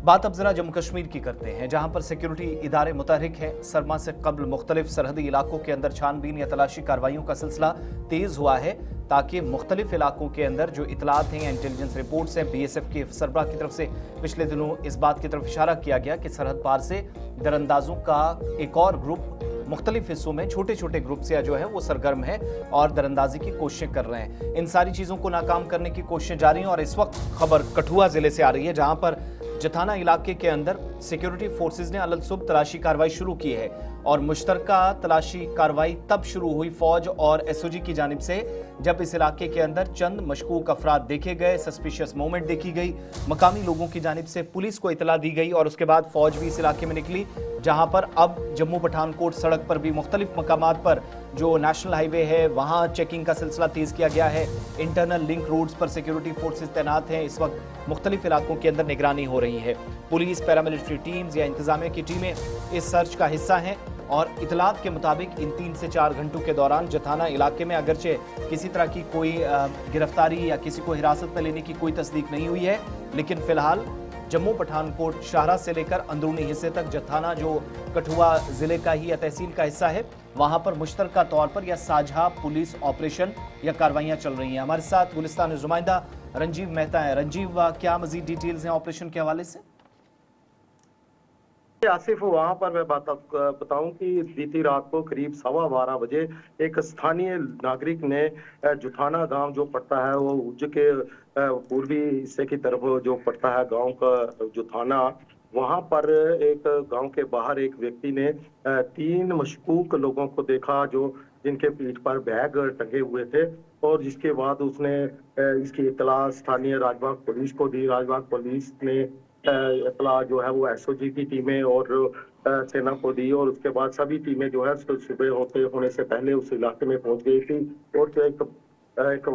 बात अब जरा जम्मू कश्मीर की करते हैं, जहां पर सिक्योरिटी इदारे मुतहरिक हैं। सरमा से कब्ल मुख्तलिफ सरहदी इलाकों के अंदर छानबीन या तलाशी कार्रवाइयों का सिलसिला तेज हुआ है, ताकि मुख्तलिफ इलाकों के अंदर जो इतलात हैं या इंटेलिजेंस रिपोर्ट्स हैं, BSF के सरबराह की तरफ से पिछले दिनों इस बात की तरफ इशारा किया गया कि सरहद पार से दरअंदाजों का एक और ग्रुप मुख्तलिफ हिस्सों में छोटे छोटे ग्रुप से जो है वो सरगर्म है और दरअंदाजी की कोशिशें कर रहे हैं। इन सारी चीजों को नाकाम करने की कोशिशें जारी हैं और इस वक्त खबर कठुआ जिले से आ रही है, जहां पर जथाना इलाके के अंदर सिक्योरिटी फोर्सेज ने अलग-सुब तलाशी कार्रवाई शुरू की है और मुश्तरका तलाशी कार्रवाई तब शुरू हुई फौज और SOG की जानिब से जब इस इलाके के अंदर चंद मशकूक अफराद देखे गए, सस्पिशियस मूवमेंट देखी गई, मकामी लोगों की जानिब से पुलिस को इतला दी गई और उसके बाद फौज भी इस इलाके में निकली, जहां पर अब जम्मू पठानकोट सड़क पर भी मुख्तलिफ मकामात पर जो नेशनल हाईवे है वहां चेकिंग का सिलसिला तेज किया गया है। इंटरनल लिंक रोड्स पर सिक्योरिटी फोर्सेज तैनात हैं। इस वक्त मुख्तलिफ इलाकों के अंदर निगरानी हो रही है। पुलिस, पैरामिलिट्री टीम्स या इंतजामिया की टीमें इस सर्च का हिस्सा हैं और इतलात के मुताबिक इन 3 से 4 घंटों के दौरान जथाना इलाके में अगरचे किसी तरह की कोई गिरफ्तारी या किसी को हिरासत में लेने की कोई तस्दीक नहीं हुई है, लेकिन फिलहाल जम्मू पठानकोट शाहरा से लेकर अंदरूनी हिस्से तक जथाना जो कठुआ जिले का ही या तहसील का हिस्सा है, वहां पर मुश्तरका तौर पर या साझा पुलिस ऑपरेशन या कार्रवाइयां चल रही हैं। हमारे साथ गुलिस्तान नुमाइंदा रंजीव मेहता है। रंजीव, क्या मजीद डिटेल्स हैं ऑपरेशन के हवाले से? आसिफ, वहां पर मैं बताऊं कि बीती रात को करीब 12:15 बजे एक स्थानीय नागरिक ने जुठाना गांव जो पड़ता है वो उज्ज के पूर्वी हिस्से की तरफ जो पड़ता है गांव का जुठाना, वहां पर एक गांव के बाहर एक व्यक्ति ने 3 मशकूक लोगों को देखा जो जिनके पीठ पर बैग टंगे हुए थे और जिसके बाद उसने इसकी इतला स्थानीय राजबाग पुलिस को दी। राजबाग पुलिस ने इतला जो है वो SOG की टीमें और सेना को दी और उसके बाद सभी टीमें जो है सुबह होने से पहले उस इलाके में पहुंच गई थी और जो एक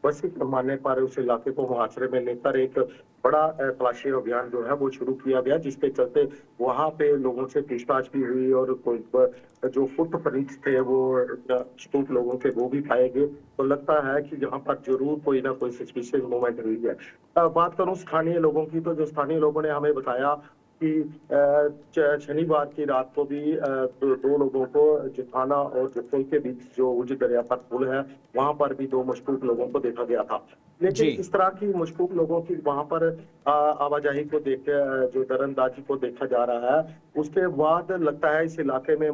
बसी पैमाने पर उस इलाके को मुहासरे में लेकर एक बड़ा तलाशी अभियान जो है वो शुरू किया गया, जिसके चलते वहां पे लोगों से पूछताछ भी हुई और कोई जो फुटप्रिंट्स थे वो मशकूक लोगों के वो भी पाए गए। तो लगता है कि यहाँ पर जरूर कोई ना कोई सस्पिशियस मूवमेंट हुई है। बात करूं स्थानीय लोगों की, तो जो स्थानीय लोगों ने हमें बताया कि शनिवार की रात को भी 2 लोगों को जुठाना और जुफुल के बीच जो उज दरिया पर पुल है वहां पर भी 2 मशकूक लोगों को देखा गया था। लेकिन इस तरह की मशकूक लोगों की वहां पर आवाजाही को देख जो दरअंदाजी को देखा जा रहा है, उसके बाद लगता है इस इलाके में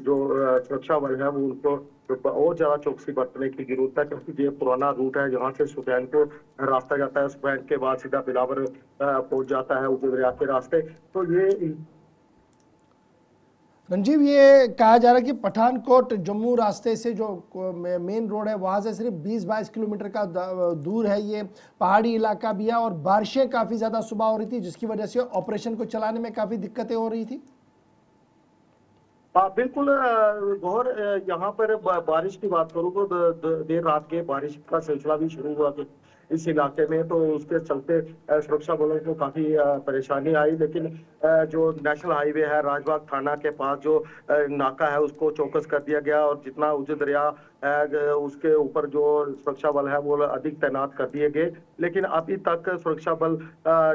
जो सुरक्षा बल है वो उनको और ज्यादा चौकसी बरतने की जरूरत है, क्योंकि ये पुराना रूट है जहाँ से सुबैन को रास्ता जाता है, सुबैन के बाद सीधा बिलावर पहुंच जाता है उस दरिया के रास्ते। तो ये रंजीव, ये कहा जा रहा है कि पठानकोट जम्मू रास्ते से जो मेन रोड है वहाँ से सिर्फ 20-22 किलोमीटर का दूर है। ये पहाड़ी इलाका भी है और बारिशें काफ़ी ज़्यादा सुबह हो रही थी, जिसकी वजह से ऑपरेशन को चलाने में काफ़ी दिक्कतें हो रही थी। बिल्कुल गौर, यहाँ पर बारिश की बात करूँ तो देर रात के बारिश का सिलसिला भी शुरू हुआ इस इलाके में, तो उसके चलते सुरक्षा बलों को काफी परेशानी आई। लेकिन जो नेशनल हाईवे है राजबाग थाना के पास जो नाका है उसको चौकस कर दिया गया और जितना उज दरिया उसके ऊपर जो सुरक्षा बल है वो अधिक तैनात कर दिए गए। लेकिन अभी तक सुरक्षा बल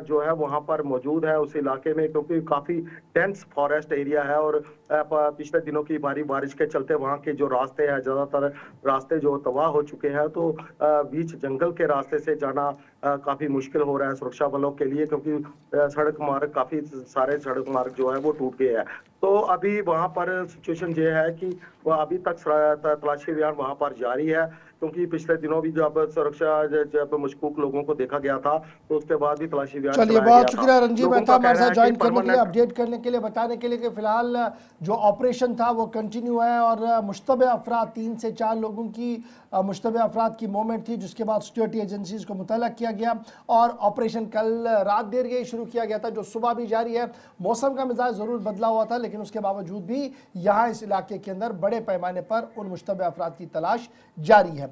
जो है वहां पर मौजूद है उस इलाके में, क्योंकि काफी डेंस फॉरेस्ट एरिया है और पिछले दिनों की भारी बारिश के चलते वहां के जो रास्ते हैं ज्यादातर रास्ते जो तबाह हो चुके हैं, तो बीच जंगल के रास्ते से जाना काफी मुश्किल हो रहा है सुरक्षा बलों के लिए, क्योंकि सड़क मार्ग काफी सारे सड़क मार्ग जो है वो टूट गए हैं। तो अभी वहां पर सिचुएशन ये है कि वह अभी तक तलाशी अभियान वहां पर जारी है, क्योंकि पिछले दिनों भी जब मशकूक लोगों को देखा गया था तो उसके बाद भी तलाशी अभियान चलिए, बहुत शुक्रिया रंजीव मेहता हमारे साथ ज्वाइन करने के लिए, अपडेट करने के लिए, बताने के लिए कि फिलहाल जो ऑपरेशन था वो कंटिन्यू है और मुश्तबे अफराद 3 से 4 लोगों की मुश्तबे अफराद की मूवमेंट थी, जिसके बाद सिक्योरिटी एजेंसीज को मुतल्लक किया गया और ऑपरेशन कल रात देर गई शुरू किया गया था, जो सुबह भी जारी है। मौसम का मिजाज ज़रूर बदला हुआ था, लेकिन उसके बावजूद भी यहाँ इस इलाके के अंदर बड़े पैमाने पर उन मुश्तबे अफराद की तलाश जारी है।